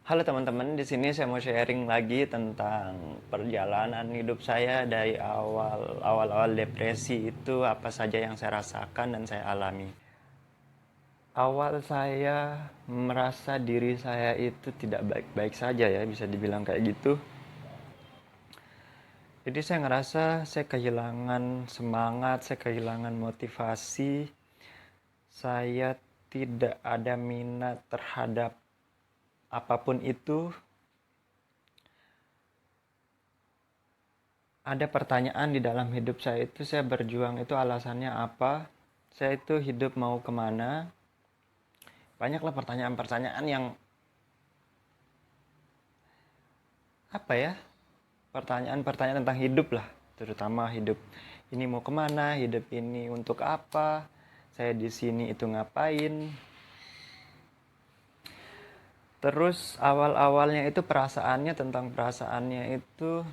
Halo teman-teman, di sini saya mau sharing lagi tentang perjalanan hidup saya dari awal depresi itu apa saja yang saya rasakan dan saya alami. Awal saya merasa diri saya itu tidak baik-baik saja ya, bisa dibilang kayak gitu. Jadi saya ngerasa saya kehilangan semangat, saya kehilangan motivasi, saya tidak ada minat terhadap apapun itu. Ada pertanyaan di dalam hidup saya itu, saya berjuang itu alasannya apa, saya itu hidup mau kemana. Banyaklah pertanyaan-pertanyaan yang apa ya, pertanyaan-pertanyaan tentang hidup lah, terutama hidup ini mau kemana, hidup ini untuk apa, saya di sini itu ngapain. Terus awal-awalnya itu perasaannya itu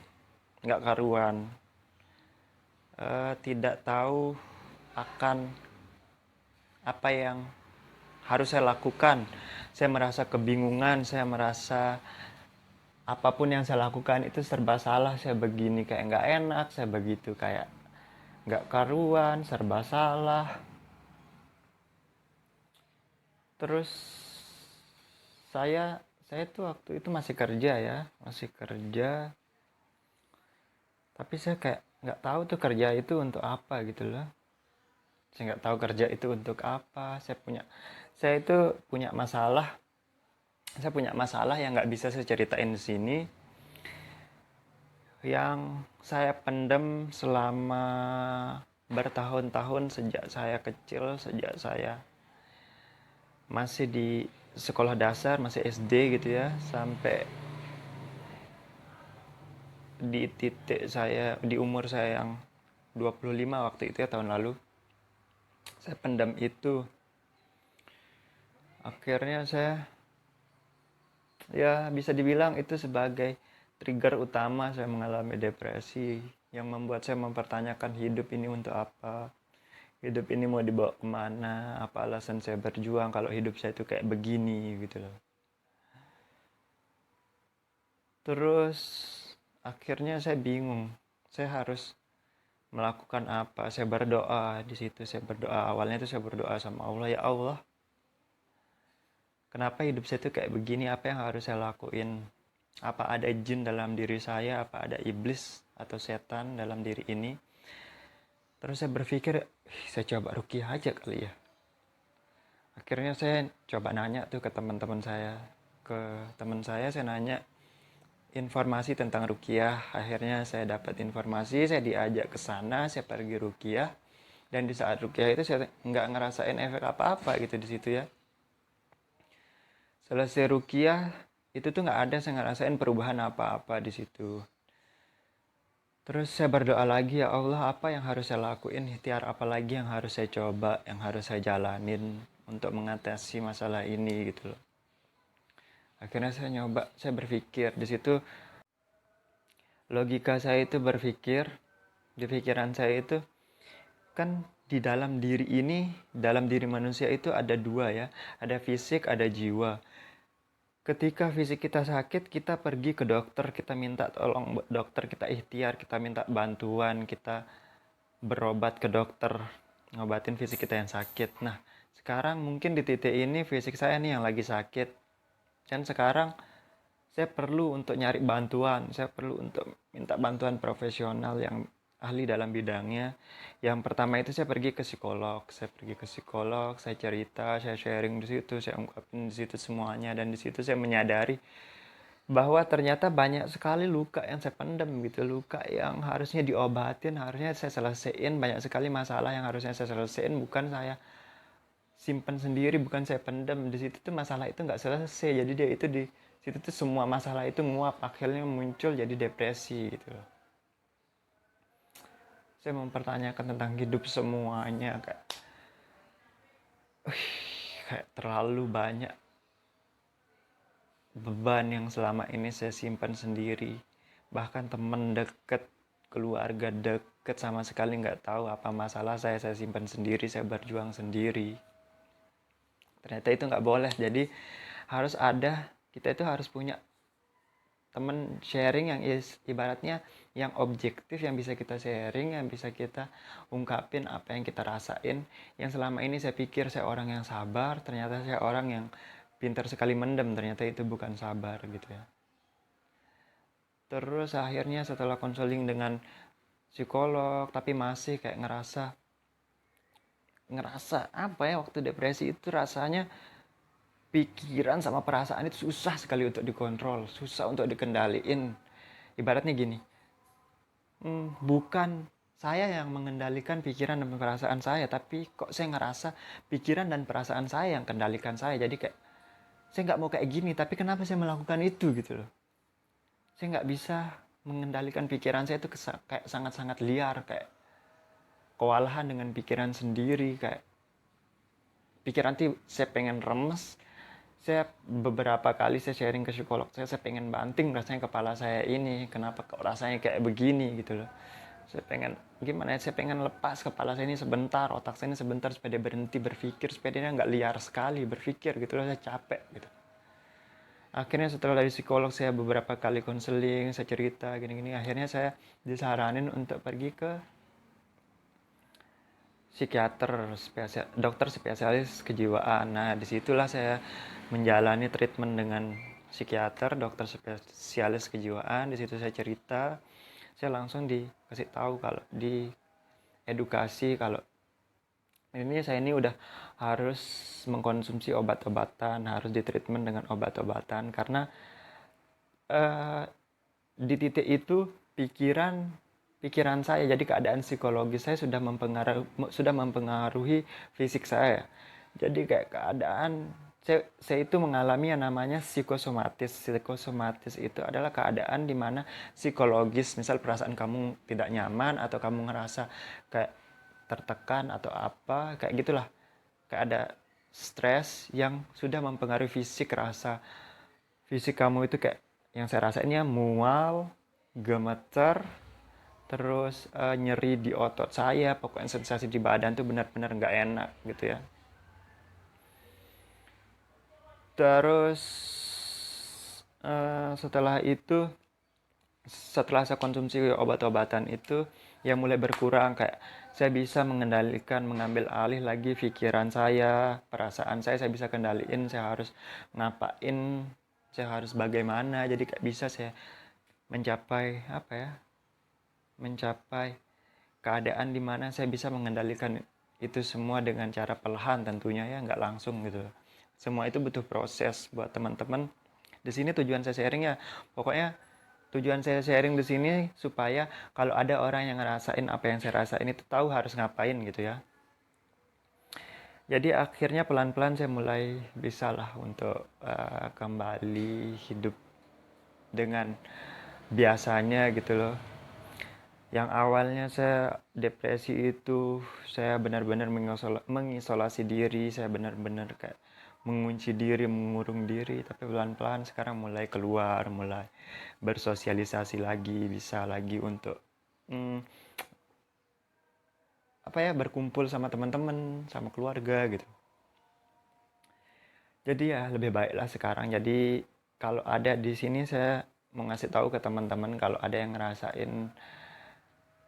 nggak karuan. Tidak tahu akan apa yang harus saya lakukan. Saya merasa kebingungan, saya merasa apapun yang saya lakukan itu serba salah. Saya begini kayak nggak enak, saya begitu kayak nggak karuan, serba salah. Terus saya tuh waktu itu masih kerja ya, masih kerja. Tapi saya kayak nggak tahu tuh kerja itu untuk apa gitu loh. Saya nggak tahu kerja itu untuk apa. Saya itu punya masalah. Saya punya masalah yang nggak bisa saya ceritain di sini, yang saya pendam selama bertahun-tahun sejak saya kecil, sejak saya masih di sekolah dasar, masih SD gitu ya, sampai di titik saya, di umur saya yang 25 waktu itu ya, tahun lalu. Saya pendam itu. Akhirnya saya, ya bisa dibilang itu sebagai trigger utama saya mengalami depresi, yang membuat saya mempertanyakan hidup ini untuk apa. Hidup ini mau dibawa kemana, apa alasan saya berjuang kalau hidup saya itu kayak begini gitu loh. Terus akhirnya saya bingung, saya harus melakukan apa. Saya berdoa di situ, saya berdoa, awalnya itu saya berdoa sama Allah, ya Allah, kenapa hidup saya itu kayak begini, apa yang harus saya lakuin, apa ada jin dalam diri saya, apa ada iblis atau setan dalam diri ini. Terus saya berpikir, saya coba ruqyah aja kali ya. Akhirnya saya coba nanya tuh ke teman-teman saya, ke teman saya nanya informasi tentang ruqyah. Akhirnya saya dapat informasi, saya diajak ke sana, saya pergi ruqyah. Dan di saat ruqyah itu saya nggak ngerasain efek apa-apa gitu di situ ya. Selesai ruqyah itu tuh nggak ada saya ngerasain perubahan apa-apa di situ. Terus saya berdoa lagi, ya Allah, apa yang harus saya lakuin, ikhtiar apa lagi yang harus saya coba, yang harus saya jalanin untuk mengatasi masalah ini gitu loh. Akhirnya saya nyoba, saya berpikir di situ, logika saya itu berpikir, di pikiran saya itu kan, di dalam diri ini, dalam diri manusia itu ada dua ya, ada fisik, ada jiwa. Ketika fisik kita sakit, kita pergi ke dokter, kita minta tolong dokter, kita ikhtiar, kita minta bantuan, kita berobat ke dokter, ngobatin fisik kita yang sakit. Nah, sekarang mungkin di titik ini fisik saya nih yang lagi sakit. Dan sekarang saya perlu untuk nyari bantuan, saya perlu untuk minta bantuan profesional yang ahli dalam bidangnya. Yang pertama itu saya pergi ke psikolog, saya cerita, saya sharing di situ, saya ungkapin di situ semuanya, dan di situ saya menyadari bahwa ternyata banyak sekali luka yang saya pendam gitu, luka yang harusnya diobatin, harusnya saya selesaiin, banyak sekali masalah yang harusnya saya selesaiin, bukan saya simpan sendiri, bukan saya pendam. Di situ tuh masalah itu nggak selesai, jadi dia itu di situ tuh semua masalah itu nguap, akhirnya muncul jadi depresi gitu loh. Saya mempertanyakan tentang hidup semuanya, kayak terlalu banyak beban yang selama ini saya simpan sendiri. Bahkan teman deket, keluarga deket sama sekali nggak tahu apa masalah saya simpan sendiri, saya berjuang sendiri. Ternyata itu nggak boleh, jadi harus ada Kita itu harus punya temen sharing yang ibaratnya yang objektif, yang bisa kita sharing, yang bisa kita ungkapin apa yang kita rasain. Yang selama ini saya pikir saya orang yang sabar, ternyata saya orang yang pintar sekali mendem, ternyata itu bukan sabar gitu ya. Terus akhirnya setelah konseling dengan psikolog, tapi masih kayak ngerasa apa ya, waktu depresi itu rasanya pikiran sama perasaan itu susah sekali untuk dikontrol, susah untuk dikendaliin. Ibaratnya gini, bukan saya yang mengendalikan pikiran dan perasaan saya, tapi kok saya ngerasa pikiran dan perasaan saya yang kendalikan saya. Jadi kayak saya nggak mau kayak gini, tapi kenapa saya melakukan itu gitu loh. Saya nggak bisa mengendalikan pikiran saya itu kayak sangat-sangat liar, kayak kewalahan dengan pikiran sendiri, kayak pikiran nanti saya pengen remes. Saya beberapa kali saya sharing ke psikolog saya pengen banting rasanya kepala saya ini, kenapa kok rasanya kayak begini gitu loh. Saya pengen gimana ya, saya pengen lepas kepala saya ini sebentar, otak saya ini sebentar, supaya dia berhenti berpikir, supaya dia nggak liar sekali berpikir gitu loh. Saya capek gitu. Akhirnya setelah dari psikolog saya beberapa kali konseling, saya cerita gini-gini, akhirnya saya disaranin untuk pergi ke psikiater, dokter spesialis kejiwaan. Nah, disitulah saya menjalani treatment dengan psikiater, dokter spesialis kejiwaan. Di situ saya cerita, saya langsung dikasih tahu kalau di edukasi kalau saya ini udah harus mengkonsumsi obat-obatan, harus di treatment dengan obat-obatan karena eh, di titik itu pikiran saya, jadi keadaan psikologis saya sudah mempengaruhi fisik saya. Jadi kayak keadaan saya itu mengalami yang namanya psikosomatis itu adalah keadaan di mana psikologis, misal perasaan kamu tidak nyaman atau kamu ngerasa kayak tertekan atau apa kayak gitulah, kayak ada stres yang sudah mempengaruhi fisik. Fisik kamu itu kayak yang saya rasainnya mual, gemeter, terus nyeri di otot saya, pokoknya sensasi di badan tuh benar-benar nggak enak gitu ya. Terus setelah itu, setelah saya konsumsi obat-obatan itu ya mulai berkurang, kayak saya bisa mengendalikan, mengambil alih lagi pikiran saya, perasaan saya bisa kendaliin, saya harus ngapain, saya harus bagaimana. Jadi kayak bisa saya mencapai apa ya, mencapai keadaan di mana saya bisa mengendalikan itu semua dengan cara perlahan, tentunya ya nggak langsung gitu. Semua itu butuh proses. Buat teman-teman di sini tujuan saya sharing ya, pokoknya tujuan saya sharing di sini supaya kalau ada orang yang ngerasain apa yang saya rasain itu tahu harus ngapain gitu ya. Jadi akhirnya pelan-pelan saya mulai bisa lah untuk kembali hidup dengan biasanya gitu loh. Yang awalnya saya depresi itu, saya benar-benar mengisolasi diri, saya benar-benar kayak mengunci diri, mengurung diri, tapi pelan-pelan sekarang mulai keluar, mulai bersosialisasi lagi, bisa lagi untuk hmm, apa ya, berkumpul sama teman-teman, sama keluarga gitu. Jadi ya lebih baiklah sekarang. Jadi kalau ada di sini saya mau ngasih tahu ke teman-teman kalau ada yang ngerasain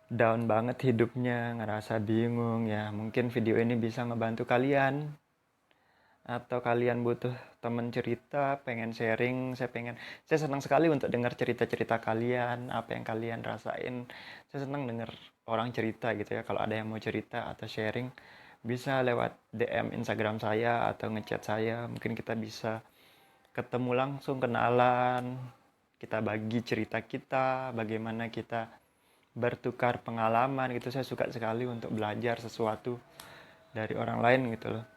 down banget hidupnya, ngerasa bingung ya, mungkin video ini bisa ngebantu kalian. Atau kalian butuh temen cerita, pengen sharing, saya senang sekali untuk dengar cerita-cerita kalian, apa yang kalian rasain. Saya senang dengar orang cerita gitu ya. Kalau ada yang mau cerita atau sharing, bisa lewat DM Instagram saya atau ngechat saya. Mungkin kita bisa ketemu langsung, kenalan, kita bagi cerita kita, bagaimana kita bertukar pengalaman gitu. Saya suka sekali untuk belajar sesuatu dari orang lain gitu loh.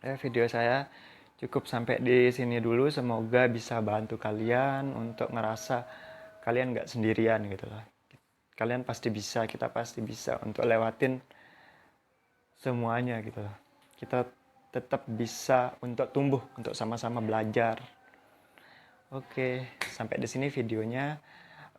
Video saya cukup sampai di sini dulu. Semoga bisa bantu kalian untuk ngerasa kalian nggak sendirian gitu loh. Kalian pasti bisa, kita pasti bisa untuk lewatin semuanya gitu loh. Kita tetap bisa untuk tumbuh, untuk sama-sama belajar. Oke, sampai di sini videonya.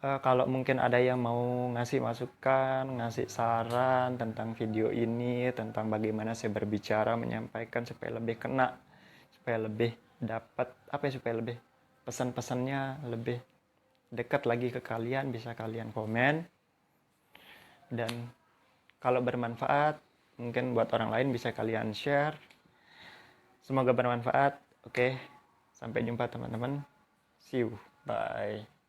Kalau mungkin ada yang mau ngasih masukan, ngasih saran tentang video ini, tentang bagaimana saya berbicara, menyampaikan supaya lebih kena, supaya lebih dapat apa ya, supaya lebih pesan-pesannya lebih dekat lagi ke kalian, bisa kalian komen. Dan kalau bermanfaat, mungkin buat orang lain bisa kalian share. Semoga bermanfaat. Oke, sampai jumpa teman-teman. See you. Bye.